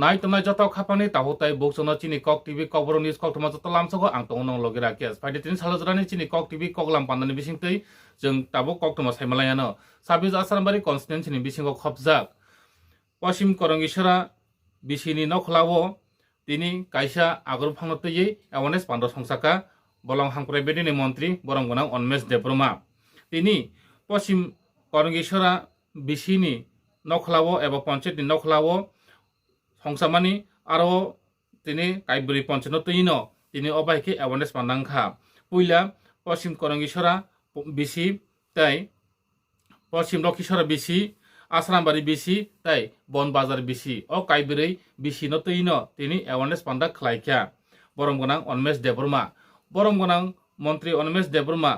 nai tonai joto khapani tahu tai boksono chini kok tv kok boro news kok toma joto lamsogo ang tongo nong logira kes faidi tin salojrani chini kok tv kok lam pandani bisingtei jeng tabo kok toma saimalayano sabis asrambari constituency chini bisingo khopjak পশ্চিম করঙ্গীশ্বরা বিসিনি নখলাও তিনি কাইসা আগর ফাংনতই awareness পান্ড সংসাকা বলং হামক্রাই বেদিনি মন্ত্রী বরংগনা অনমেশ দেববর্মা তিনি পশ্চিম করঙ্গীশ্বরা বিসিনি নখলাও এবং পঞ্চায়েতনি নখলাও সংসামানি আরও তিনি কাইবুরি পঞ্চায়েতই তিনি অবাইকে awareness পান্ডাংখা পুইলা পশ্চিম করঙ্গীশ্বরা BC তাই পশ্চিম লক্ষীশ্বরা BC আসরামবাড়ি BC তাই বনবাজার বিসি ও কাইবিরই বিসি নতইন তিনি অ্যাওয়ারনেস পান্ডা খাইখ্যা বরমগনাং অনমেশ দেববর্মা বরমগনাং মন্ত্রী অনমেশ দেববর্মা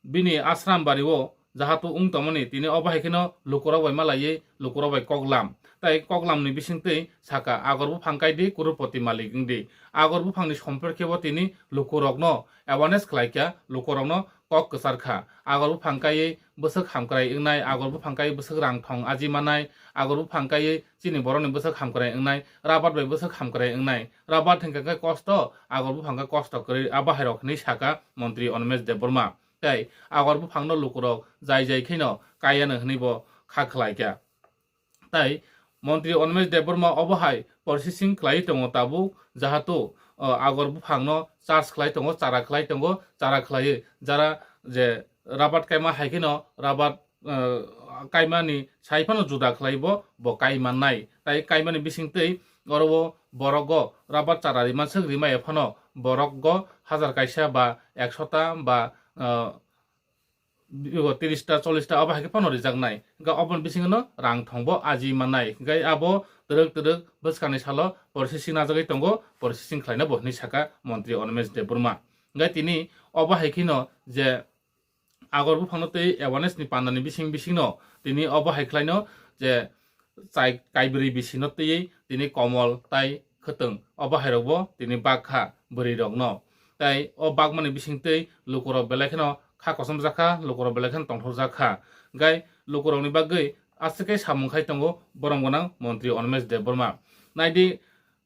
বিনি আসরামবাড়িও যাহাতু উংতমনি তিনি অবাহিকেন লুকরাবাই মালাইয়ে লুকরাবাই কগলাম তাই কগলামনি বিসিংতই সাকা আগরবু ফাংকাইদি কুরুপতি মালিকদি আগরবু ফাংনি সম্পর্কেও তিনি লুকরগ্ন অ্যাওয়ারনেস খাইখ্যা লুকরগ্ন কক কসারখা আগরবু ফাংকাইয়ে বসক হামক্রাই ইংনাই আগরবু ফাংকাই বসক রাং থং আজি মানাই আগরবু ফাংকাই চিনি বরনি বসক হামক্রাই ইংনাই রাবাত bai বসক হামক্রাই ইংনাই রাবাত থেংকাই কষ্ট আগরবু ফাংকা কষ্ট করে আবাহাইরকনি সাকা মন্ত্রী অনমেশ দেববর্মা তাই আগরবু ফাংনো লুকুরক যাই যাই খেন কাইয়ানো হনিব খাখলাইকা তাই মন্ত্রী অনমেশ দেববর্মা অবহাই প্রসেসিং খাই দङ তাবু যাহাতু আগরবু ফাংনো চার্জ খাই দङ চারা খাই দङ চারা খাইয়ে যারা যে রাবাত কাইমা হাইকেন রাবাত কাইমানি সাইফানো জুদা খাইব ব কাইমা নাই তাই কাইমানি বিসিংতই গরব বরগ রাবাত চারা রিমান সক রিমা এফানো বরগ হাজার কাইসা বা 100টা বা 30টা 40টা অবাহাকে ফানো রিজাক নাই গা অবন বিসিংনো রাং থংব আজি মানাই গাই আবো তরক তরক বসকানি সালো প্রসেসিং নাজাগাই দङ প্রসেসিং খাইনা বহনি সাকা মন্ত্রী অনমেশ দেববর্মা গাই তিনি অবাহাইখিনো যে আগরবু ফাংনতই অ্যাওয়ারনেসনি পান্ডানি বিসিং তিনি অবহাইখ্লাইনো যে চাই কাইবুরি বিসিনতই তিনি কমল তাই খতং অবহাইরবো তিনি বাগখা বরি রগ্ন তাই ও বাগমানি বিসিংতই লুকরক বেলাইখানো খা কসম জাখা লুকরক বেলাইখান তংথ জাখা গাই লুকরকনি বাগৈ আজকে সামুখাই দङ বরমগনাং মন্ত্রী অনমেশ দেববর্মা নাইদি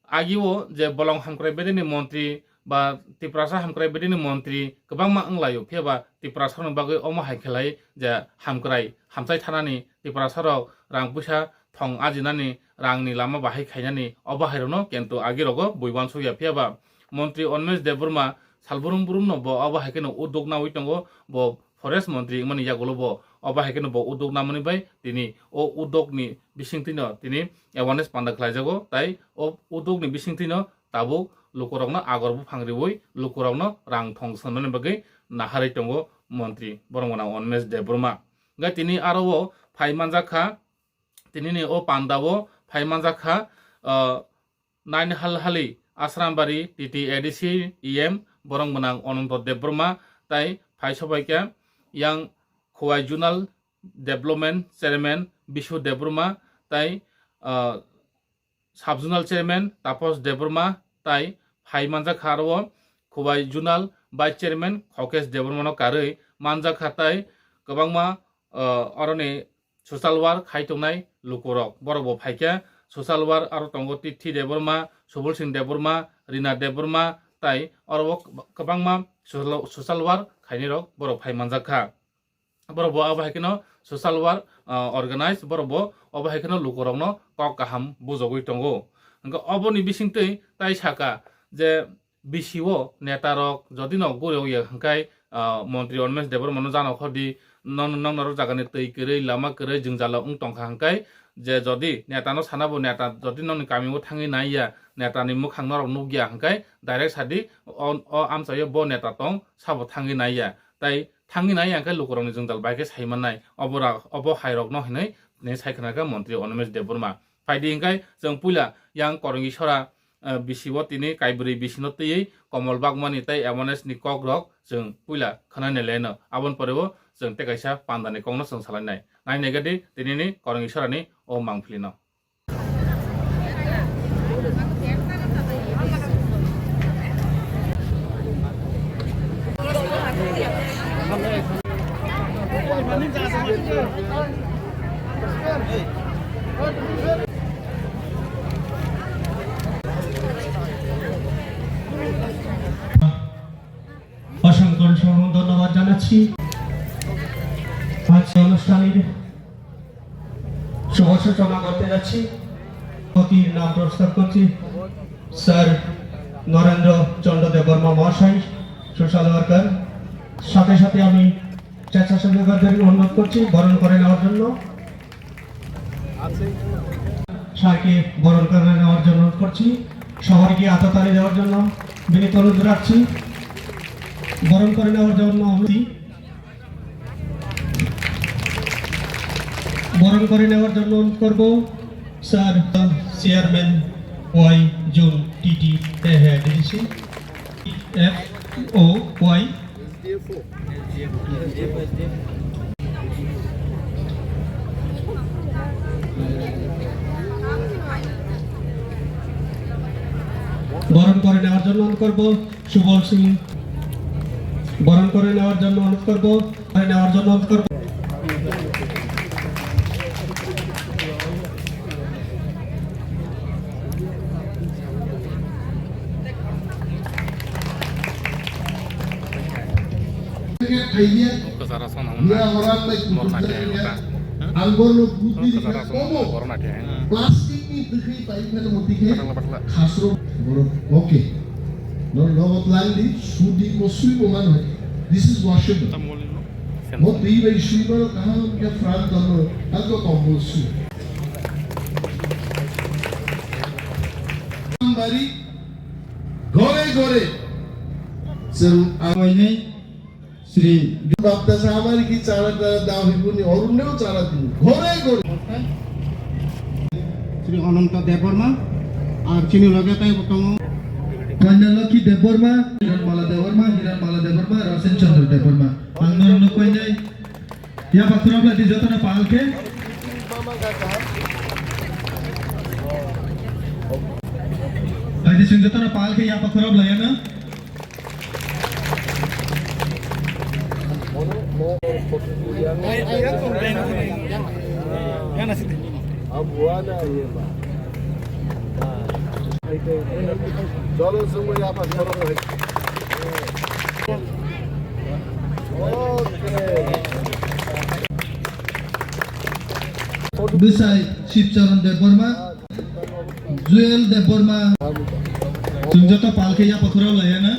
আগিও যে বলং হামক্রাই বেদিনি মন্ত্রী বা ত্রিপুরাসা হামক্রাই বেদিনি মন্ত্রী গোबांमा अंलायो फेबा ত্রিপুরাসারनि बागै अमा हाइखेलाय जे हामक्राय हामसाय थानानि ত্রিপুরাসাराव रां पैसा थं आजिनानि रांनि लामा बाहाय खायनानि अबाहायरनो केन्तु आगिरगो बयबान सया फेबा मन्त्रि अनमेश देबबर्मा सालबुरुम बुरुम नो ब अबाहायकेनो उद्योग नावै दङ ब फरेस्ट मन्त्रि माने यागलो ब अबाहायकेनो ब उद्योग नामनि बाय तिनि ओ उद्योगनि बिसिंतिनो तिनि अवेयारनेस पान्डा खालायजागो ताई ओ उद्योगनि बिसिंतिनो ताबो लुकरगनो আগরবু ফাংরিবই লুকরগনো রাং থং সননি বাগै নাহাरै दङ মন্ত্রী বরমগনা অনমেশ দেববর্মা গাই তিনি আরো ফাইমানজাখা তিনি ও পান্দাবো ফাইমানজাখা নাইন হালহালি আসরামবাড়ি টিটি এডিসি ইএম বরমগনা অনন্ত দেববর্মা তাই ফাই সবাইকে ইয়াং Khowai zonal development chairman Bishu Debbarma তাই sub zonal chairman Tapas Debbarma তাই ফাই মানজাখা আরো Khowai zonal vice chairman Khokesh দেববর্মাनो कारै मानजाखा ताई गोबांमा अरनि सोशल वार्क खाइतंनाय लुकरक बरबो फाइके सोशल वार्क आरो दङ तिथि देबबर्मा सुबुल सिंह देबबर्मा रिना देबबर्मा ताई अरबो गोबांमा सोशल वार्क खाइनिरक बरब फाइ मानजाखा बरबो अबाहायकेनो सोशल वार्क अर्गानाइज बरबो अबाहायकेनो लुकरकनो कक गाहाम बुजगै दङ अबनि बिसिंतै ताई साका যে বিসিও নেতারক যদি নগরেও হাঙ্কাই মন্ত্রী অনমেশ দেববর্মানো জানো খদি নংনার জাগানি তৈ কरै লামা কरै जों जाला उं टंखा हांकाय जे जदि नेतानो सानाबो नेता जदि नंनि कामिङाव थाङै नायया नेतानि मोखांनाव नुगिया हांकाय डाइरेक्ट सादि अ आमसायो ब नेता तं साबो थाङै नायया ताई थाङै नाय हांकाय लुकरंनि जों जाल बाइके साइमाननाय अबो हाइरकनो हिनै ने साइखनागा मन्त्री अनमेश देबबर्मा फाइदि हांकाय जों पुइला यां करंगीसरा बिसिबो तिनि काइबुरि बिसिनतयै कमल बागमानि ताई अवेयारनेसनि कग्रक जों पुइला खोनानायलायनो आबन परेबो जों तेकाइसा पान्दानि कंनो जों सालायनाय नायनायगादि दिनैनि करंगीसरानि अ मांफ्लिनो যাচ্ছি। আজকে অনুষ্ঠানের শুভ সূচনা করতে যাচ্ছি। অতিথির নাম প্রস্তাব করছি স্যার নরেন্দ্র চন্দ্র দেববর্মা মহাশয়, সোশ্যাল ওয়ার্কার। সাথে সাথে আমি স্বেচ্ছাসেবকদের অনুরোধ করছি বরণ করে নেওয়ার জন্য, স্যারকে বরণ করে নেওয়ার জন্য অনুরোধ করছি। সবাইকে আততালি দেওয়ার জন্য বিনীত অনুরোধ রাখছি। বরণ করে নেওয়ার জন্য অনুরোধ করব স্যার চেয়ারম্যান ওয়াই জুন টিটি ডিসি এফ ও ওয়াই বরণ করে নেওয়ার জন্য অনুরোধ করব সুবল সিং। বরণ করে নেওয়ার জন্য অনুরোধ করব Okay. No landing, shooting, or sweep man. This is washable. What do you sweeper? How can front on the combo soup? Somebody gore. So I need Sri Bapta Samari ki chara Davipuni or no chara gore. Shri অনন্ত দেববর্মা আর চিনি লগাতাই বর্তমান কন্যালক্ষ্মী দেববর্মা, হিরণমালা দেববর্মা, রসেন চন্দ্র দেববর্মা। আন্দোলন কইনাই ইয়া পাত্রবলা দি যতনা পালকে আইদি সিং যতনা পালকে ইয়া পাত্রবলা না Abuana yeba. Jolo sungo ya pa jolo hai. Okay. Bisai Shivcharan Deborma, Joel Deborma, Sunjata Palke ya pathura laya na.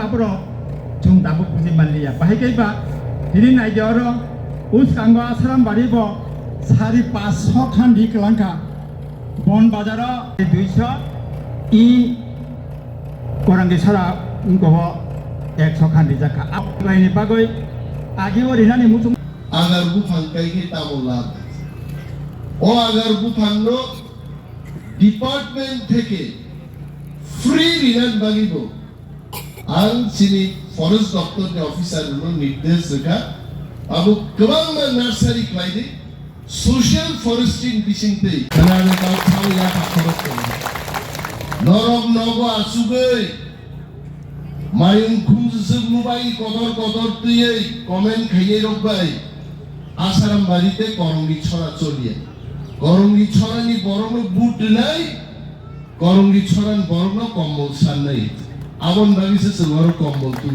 Apro jung dabu puji malia bahai kai ba dini nai joro us kanggo asram bari bo sari 500 khan di kelangka bon bazaro 200 i orang di sara ingko 100 khan di jaka ap laini bagoi agi ori nani mutung agar bufang kai ke tamolab o agar bufang no department থেকে free রিনান বাগিবো आं सिनी forest doctor के officer no निर्देश रखा अब कबांग nursery क्लाइडी social foresting बिसिंग ते खानाने ताव थाव या पाखरत नरक नगो आसुगै मायं खुजसुग मुबाई कदर तुये कमेंट खाइए रखबाय आसाराम बाड़ीते करंगी छड़ा चलिए करंगी छड़ानी बरनो बुट নাই करंगी छड़ान बरनो कम्बल सान নাই Abon bagi sesuatu kompol tuh.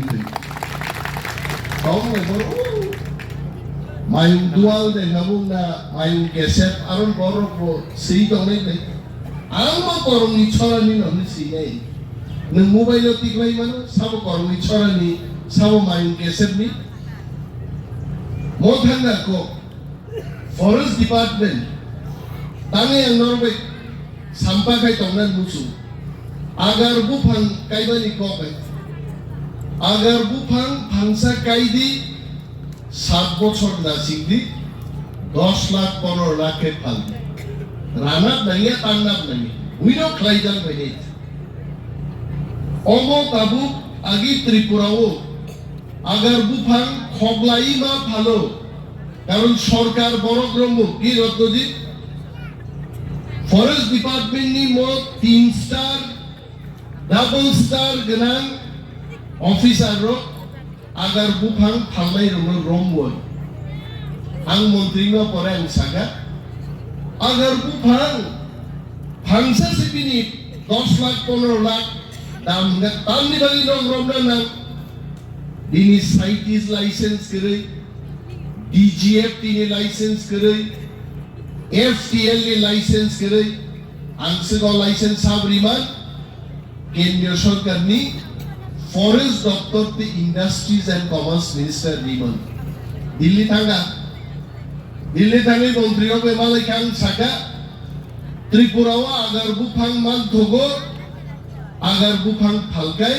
Kau nggak mayung dual deh kamu na mayung geser aron borok bo sih kau nih. Aron mau korong ichora nih nanti sih nih. Neng mobile otik lagi mana? Sabo korong ichora nih, sabo mayung geser nih. Mau tanda kok forest department. Tangi yang norbe sampah kai tongnan musuh. Agar bufang kaibani kope, agar bufang bangsa kaidi 7 বছর না সিদ্ধি 10 লাখ 15 লাখে পালবে রানাত নাই তান্নাত নাই উইনো ক্লাইদান বাইনে অমো তাবু আগি ত্রিপুরাও agar বুফাং খগলাই মা ভালো কারণ সরকার বড় ব্রহ্ম কি রত্নজিৎ फरेस्ट डिपार्टमेंटनि मोट 3 स्टार डाबल स्टार गोनां अफिसार आगार बुफां फांनाय रमवो आं मन्त्रिनो परे आं सागा आगार बुफां फांसा सिपिनि 10 लाख 15 लाख दाम तामनि बागै दं रमना नां दिनि साइटिस लाइसेंस करे DGF नि लाइसेंस करे FTL नि लाइसेंस करे आंसोगाव लाइसेंस साबरिमान केंद्रीय सरकारनि फरेस्ट दफ्तर ते इंडस्ट्रीज एंड कॉमर्स मिनिस्टर रिमन दिल्ली थांगे मंत्रियों पे मालिकां साका त्रिपुराव आगार बुफां मान थोगो आगार बुफां फालकाय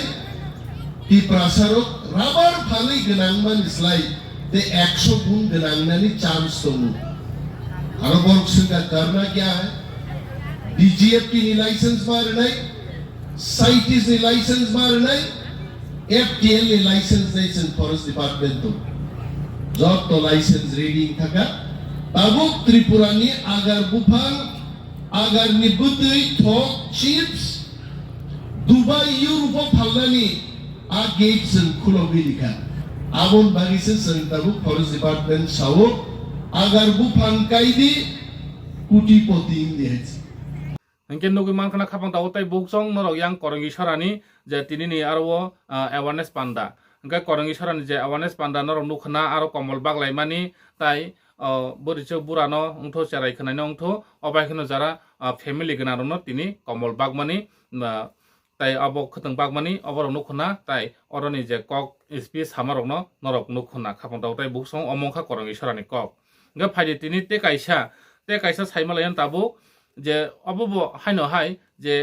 तिप्रासारो राबार फालै गोनां मानिसलाय ते 100 गुण गोनांनानि चांस दङ आरो बरकसंगा करना क्या है DGF की लाइसेंस मारनाय साइटिस नि लाइसेंस मारनाय FTL नि लाइसेंस नै जों फरेस्ट डिपार्टमेंट दं जत लाइसेंस रिडिं थाका ताबुक त्रिपुरानि आगार बुफां आगारनि बुदै थक चिप्स दुबाई इउर'प फालनानि आ गेट जों खुलबिलिखा आबन बागिसे जों ताबुक फरेस्ट डिपार्टमेंट सावो आगार बुफां कायदि कुटिपति इंदिहेज Hingke nugi mankana khapang tawo tai buksong norok yang korongi sorani je tini ni aro awareness panda hingke korongi sorani je awareness panda norok nukhna aro komol baglai mani tai boricho burano ungtho cherai khna no ungtho obai khno jara family gna no tini komol bagmani tai abo khutang bagmani obor nukhna tai oroni je kok speech hamarok no norok nukhna khapang tawo tai buksong omongkha korongi sorani kok hingke phaide tini te kaisa saimalayan tabu যে অবব হাইনো high যে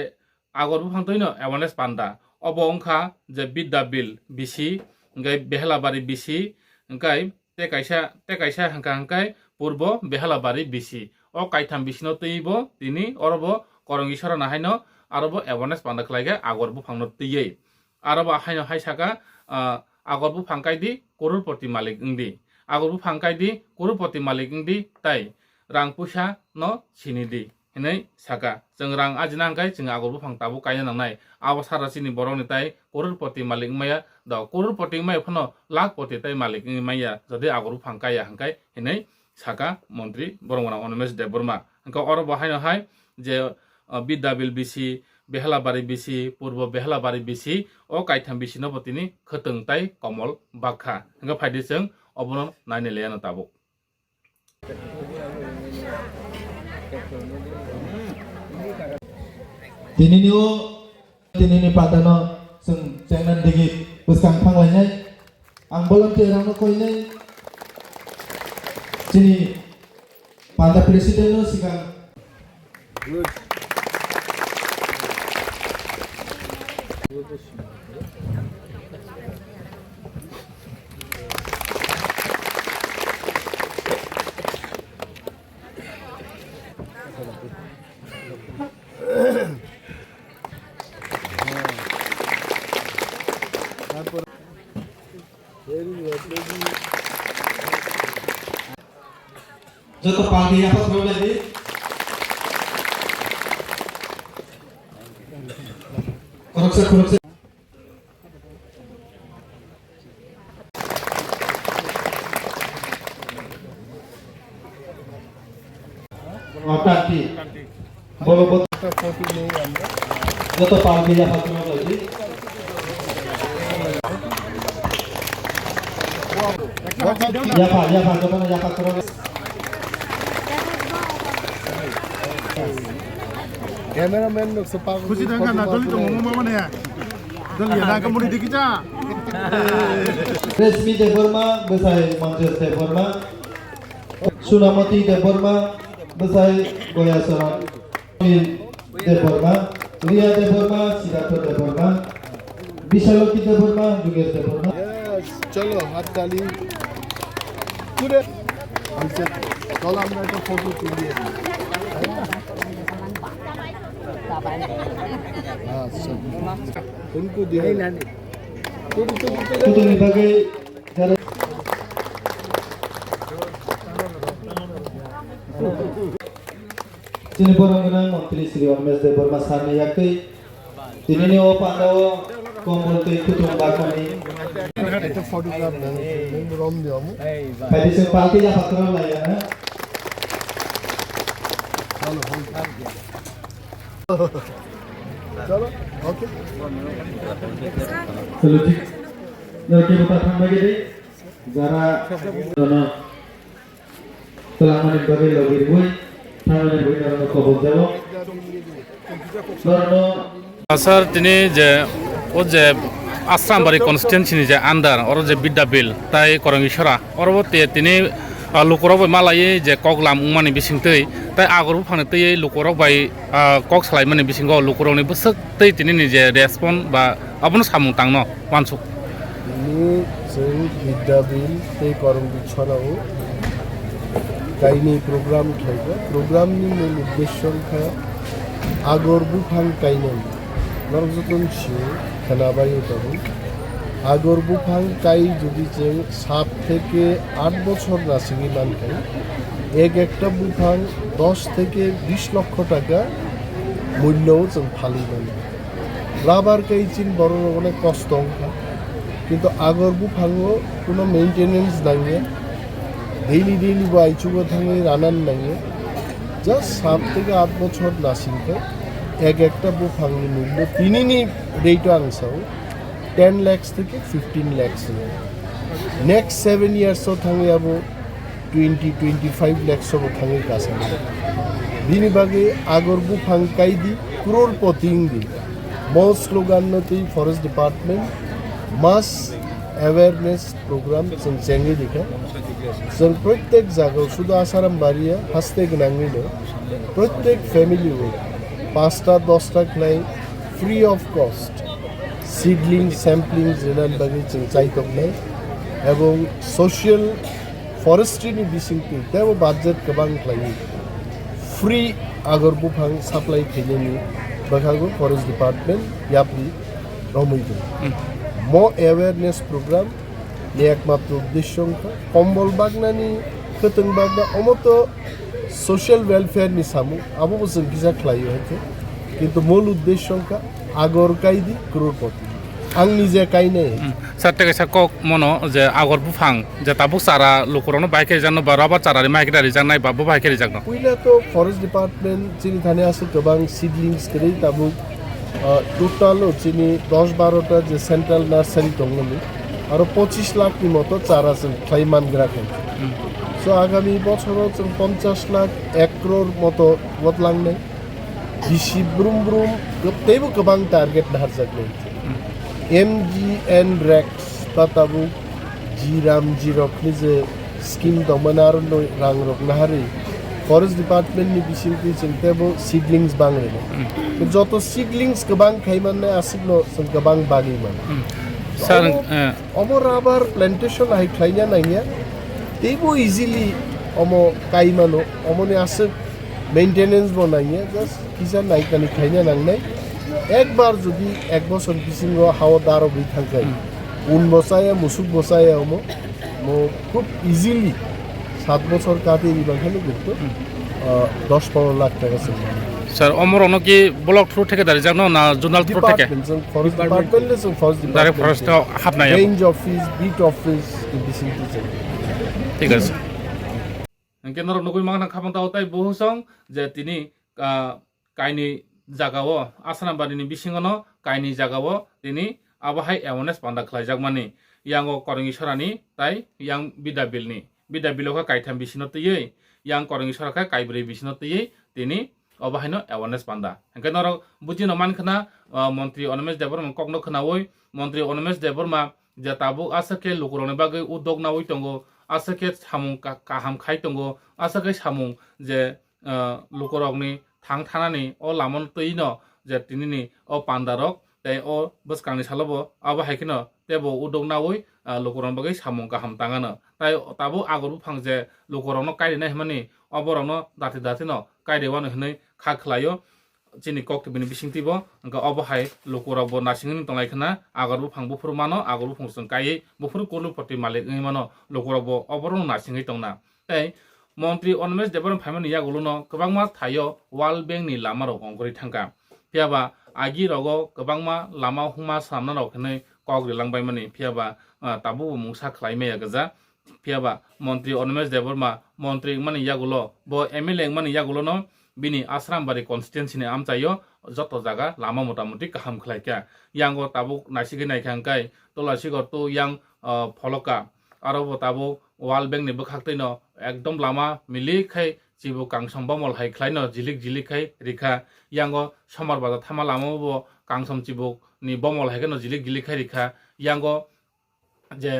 আগর বুফাং তৈনো awareness panda of অংখা যে বিদ্যা বিল BC গাই বেহালাবাড়ি BC গাই তে কাইসা হাঙ্কাই পূর্ব বেহালাবাড়ি BC ও কাইথাম বিসিনো তৈব তিনি অরব করঙ্গি সরানা হাইনো আরব awareness পান্ডা খলাইগে আগর বুফাং তৈয়ে আরব হাইনো high সাকা আগর বুফাং কাইদি করুরপতি মালিক ইংদি আগর বুফাং কাইদি করুরপতি মালিক ইংদি তাই রাং পুসা ন সিনিদি hinai saka jeng rang ajina hangkai jeng agor bufang tabu kaina nangnai abo sarasini borok ni tai kororpoti malik maya da kororpoti maya phono lakpoti tai malik maya jodi agor bufang kaya hangkai hinai saka mantri borongona Onomesh Deborma hangka oro bahai hai je Biddabil bisi Behalabari bisi Purbo Behalabari bisi o kaitham bisi no botini khotong tai komol bakha hangka phaidi jeng obono naine leyana tabu Tinini padano sung cengnan digi buskang panglainai ang volunteer ang koinai sini pada presiden no sikang Joto pagi apa sebelum lagi? Korupsi. Kanti. Bolo Joto pagi apa sebelum lagi? Ya Pak, coba ya Pak terus. Cameraman लोग से पागल खुशी दंगा ना दली तो मोमो माने दली ना कमुनी दिखिचा Resmi Deborma besai Manjus Deborma Sunamati Deborma besai Goyasaran Deborma Ria Deborma Sidato Deborma Bisaloki Deborma Juges Deborma चलो हाथ ताली पूरे हमसे चलो আমরা একটা ফটো তুলি उनको दिया Itu sebagai cara Sini Borongana Menteri Sri Ormes de Burma Sani Yakti Tinini O Pandawo Kombol Te Kutung Bakmani Padi Se Palti Ya Patron Layana Selutik Dari kita tambah jadi Zara Dono telah menikmati lagi ribuan tangan yang berada kebun jawab Dono sir তিনি যে ও যে আশ্রামবাড়ি কনস্টিটুয়েন্সিনি যে under ওর যে বিদ্যা বিল তাই করঙ্গীশ্বরা পরবর্তী তিনি লুকরব মালাই যে কগলাম উমানি বিসিংতৈ তাই আগরবো ফাংতৈ লুকরব বাই কক সালাইমানি বিসিং লুকরনি বসক্তৈ তিনি নিজে রেসপন্ড বা আপন সামুং তাংনো वानसुक ini जों बिद्याबिल ते करंगीछराव गायनाय प्रग्राम खायगा प्रग्रामनि मूल उद्देश्यखा आगर बुफां गायनाय नरजतन सि खोनाबाय दं आगर बुफां गाय जुदि जों 7 থেকে 8 বছর নাসিনি মানখাই একটা বুফাং 10 থেকে 20 লক্ষ টাকা মূল্যও जों ফালিবান রাবার কাইচিন বড় অনেক কষ্ট অঙ্কা কিন্তু আগর বুফাংও কোনো মেইনটেনেন্স নাইয়ে ডেইলি বা আইচুগো থাঙে রানান নাইয়ে জাস্ট 7 থেকে 8 বছর নাসিনকে একটা বুফাংনি মূল্য তিনিনি রেট আংসাও 10 লাখ থেকে 15 লাখ নেক্সট 7 ইয়ার্সও থাঙে আবো 20-25 লাখ সব থাঙে কাছে বিনি বাগে আগর বুফাং কাইদি crorepoti di most slogan noti forest department mass awareness program जों जेंगे दिखा जों प्रत्येक जागाव शुद्ध आसाराम बारिया हस्ते गनांगैनो प्रत्येक फैमिली वो 5-10 खनाय free of cost seedling sampling जेनान बागै जों चाइतकनाय एवं सोशल फरेस्ट्री नि बिसिंति तेव बाजेट गोबां खालायो फ्री आगर बुफां साप्लाय फैनायनि बाहागो फरेस्ट डिपार्टमेंट यापनि रमैदों मो अवेयरनेस प्रोग्राम नि एकमात्र उद्देश्य कम्बल बागनानि खोथों बागना अमत सोशल वेलफेयर नि सामु आबो जों गिजा खालायो हथे किन्तु मूल उद्देश्य आगर कायदि crorepoti आं निजे कायनाय साते कैसा कक मनो जे आगर बुफां जे ताबुक सारा लुकरनो बाइके जानो बराबर चारारि माइकेदारि जानाय बाबु बाइकेरि जागनो पहिला तो फरेस्ट डिपार्टमेंट चिनि थाने आसो गोबां सीडलिंग्स करै ताबुक टोटाल चिनि 10-12टा जे सेंट्रल नार्सारि दंमोन आरो 25 लाख नि मतो चारा जों क्लाइमान ग्राखै सो आगामी बछराव जों 50 लाख 1 करोड़ मतो वतलांनाय बिसि ब्रुम ब्रुम गोबैबो गोबां टार्गेट नारजागनाय MGN Rex ताबु जिराम जिरकनि जे स्कीम दंमोन आरो रां रखनाहारि फरेस्ट डिपार्टमेंट नि बिसिंति जों तेबो सीडलिंग्स बांगैनो जत सीडलिंग्स गोबां खायमाननाय आसिनो जों गोबां बागैमोन सर अमो राबार प्लांटेशन हाय खायना नायया तेबो इजिली अमो कायमानो अमोनि आसो मेंटेनेंस बनायो जस्ट किसा नायकानि खायना नांनाय एक बार যদি এক বছর বিসিংহ হাওয়া দারো বি থাকে উন বসায় মুসুক বসায় মো খুব ইজিলি 7 বছর কাটে ইবাখানে কিন্তু 10-15 লাখ টাকা ছিল স্যার অমর অনকি ব্লক থ্রু থেকে দাঁড়িয়ে যানো না জোনাল থ্রু থেকে ফরেস্ট ডিপার্টমেন্টে ফরেস্ট ডাইরেক্ট ফরেস্ট হাবনায় রেঞ্জ অফিস বিট অফিস বিসিংটি ঠিক আছে কেন্দ্র নগৈ মাংনা খামতাও তাই বহুসং যে তিনি কাইনি জাগাও आसारामबारिनि बिसिङावनो कायनि जागाव दिनै आबहाय एवारनेस बान्दा खालायजागमानि यांग करंगीश्वरानि ताई yang बिदा बिलखा कायथाम बिसिनो तयै yang करंगीश्वरखा कायब्रै बिसिनो तयै दिनै आबहायनो एवारनेस बान्दा हेंकेन र बुजिनो मानखना मन्त्री अनमेश देबरमा ककनो खनावै मन्त्री अनमेश देबरमा जे ताबु आसके लुकुरनि बागै उद्योग नावै तंगो आसके सामुं काहाम खाय तंगो आसके सामुं जे लुकुरनि थां थानानै अ लामन तैनो जे तिनिनि अ पान्दारक तै अ बसकांनि सालबो आबहायखिनो तेबो उद्योग नावै लुकुरन बागै सामुं काहाम ताङानो ताई ताबो आगर बुफां जे लुकुरनो कायनाय हमानि अबरनो दाथिनो कायदेवानो हनै खा खलायो चिनि कक्टिबिनि बिसिंतिबो अंका आबहाय लुकुरावबो नासिंनि तंलायखना आगर बुफां बुफुर मानो आगर बुफां जों कायै बुफुर कोलुपति मालिक मानो लुकुरावबो अबरनो नासिङै तंना तै মন্ত্রী অনমেশ দেবরম ফাইমানি ইয়াগুলোনো গোबांमा थायो वार्ल्ड बैंक नि Lama रok ongkori thangka phiaba agi rogo गोबांमा Lama Huma samna rok hne kok rilangbai mani phiaba tabu mungsa khlaimaya gaja phiaba মন্ত্রী অনমেশ দেববর্মা মন্ত্রী মানে ইয়াগুলো bo MLA মানে ইয়াগুলো no bini asrambari constituency ni amchayo joto jaga lama motamoti kaham khlaika yango tabuk naisigi naikangkai tolasigo to yang pholoka aro tabuk wall bank ni bokhaktei no ekdom lama mili khai jibo kangsom bomol hai khlaino jilik jilik khai rikha yango somar baza thama lama bo kangsom jibok ni bomol hai no jilik jilik khai rikha yango je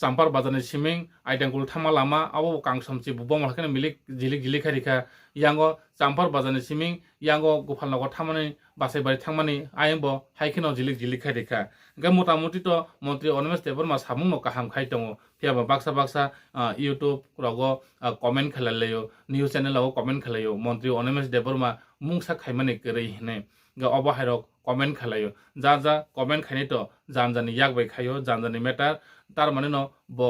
চাম্পার বাজারनि সিমিং আইদাঙ্গুল থামা লামা আবো কাংসম Chibu বমল হাকেন মিলিক Jhilik Jhilik খারিখা Yango চাম্পার বাজারनि সিমিং Yango গোপালনगर থামানি বাসাই বাড়ি থাংমানি আইমবো হাইখিনো জিলিক জিলিক খারিখা গে মোটামুটি তো মন্ত্রী অনমেশ Debbarma সামুং no কাহাম খাই দङ फियाबा Baksa Baksa YouTube रगो comment खालायो news channel comment खालायो मन्त्री अनमेश देबबर्मा मुंसा खाइमानि गरै हने गे अबहायरक कमेन्ट खालायो जा जा कमेन्ट खाइनि तो जानजानि यागबाय खायो जानजानि मेटार तार माने न ब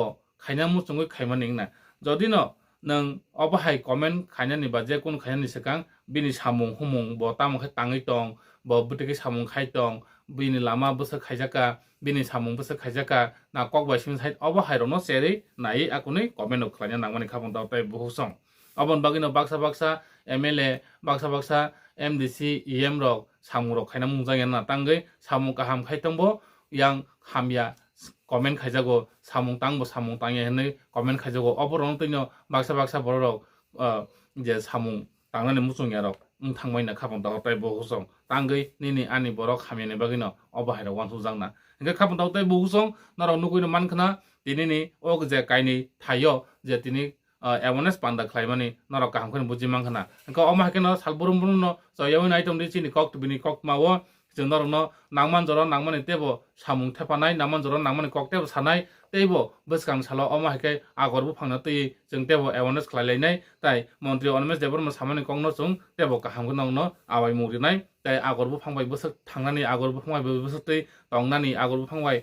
खाइना मुचुङै खाइमानि ना जदि न नों अबहाय कमेन्ट खाइनानि बा जे कोन खाइनानि सिगां बिनि सामुं हुमुं ब तामखै ताङै दं ब बुटिकै सामुं खाइ दं बिनि लामा बोसो खाइजाका बिनि सामुं बोसो खाइजाका ना कक बाइसिम साइड अबहायरनो सेरै नायै आकुनै कमेन्ट खालायना नांमानि खाबन दावताय बहुसं अबन बागिनो Baksa Baksa MLA Baksa Baksa MDC EM रक सामुं रक खाइना मुंजाया ना तांगै सामुं काहाम खाइतंबो यां हामिया कमेन्ट खाइजागो सामुं तांबो सामुं तांगे हनै कमेन्ट खाइजागो अबरनो तैनो बाक्सा बाक्सा बरक जे सामुं तांनानै मुचुंया रक थांबायना खाबन दावताय बहुसं तांगै निनि आनि बरक हामियानि बागिनो अबहायराव वानसु जांना इंगा खाबन दावताय बहुसं नाराव नुकुइनो मानखना दिनैनि अग जे काइनि थायो जे तिनि एवारनेस पान्दा खालायमानि नाराव काहामखौनो बुजिमांखना इंगा अमाहाकेनो सालबुरुमबुरुनो जयावै नाइटम दिसिनि कक बिनि कक मावो जों नारावनो नांमान जरा नांमानि तेबो सामुं थेफानाय नांमान जरा नांमानि कक तेबो सानाय तेबो बसकां सालो अमाहाके आगरबो फांना तै जों तेबो एवारनेस खालायलायनाय ताइ मन्त्री अनमेश देबबर्मा सामानि ककनो जों तेबो काहामखौ नावनो आवाय मुरिनाय ताइ आगरबो फांबाय बोसोर थांनानै आगरबो फांबाय बोसोर तै तंनानै आगरबो फांबाय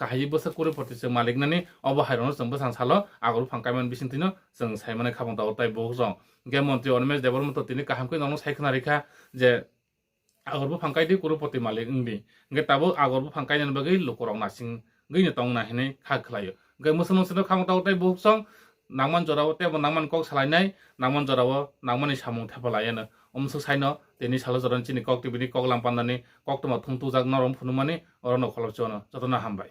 काहायै बोसोर कुरि पटिसो मालिकनानै अबहायरनो जों बोसां सालो आगरबो फांकायमान बिसिंतिनो जों सायमाने खाबन दावताय बहुजं गे मन्त्री अनमेश देबबर्मा तो तिनि काहामखौ नावनो सायखना रेखा जे आगरबो फांकायदि कुरुपति मालिक इंदि गे ताबो आगरबो फांकायनानै बागै लुकरं नासिं गैनो तंना हिनै खा खलायो गे मोसनो सनो खाबन दावताय बहुसं नांमान जराव तेबो नांमान कक सालायनाय नांमान जराव नांमानि सामुं थेफालायानो अमसो साइनो तेनि सालो जरन चिनि कक टिबिनि कक लांपाननानै कक तमा थुंतु जाग नरम फुनुमानि अरनो खलबचोनो जतना हामबाय।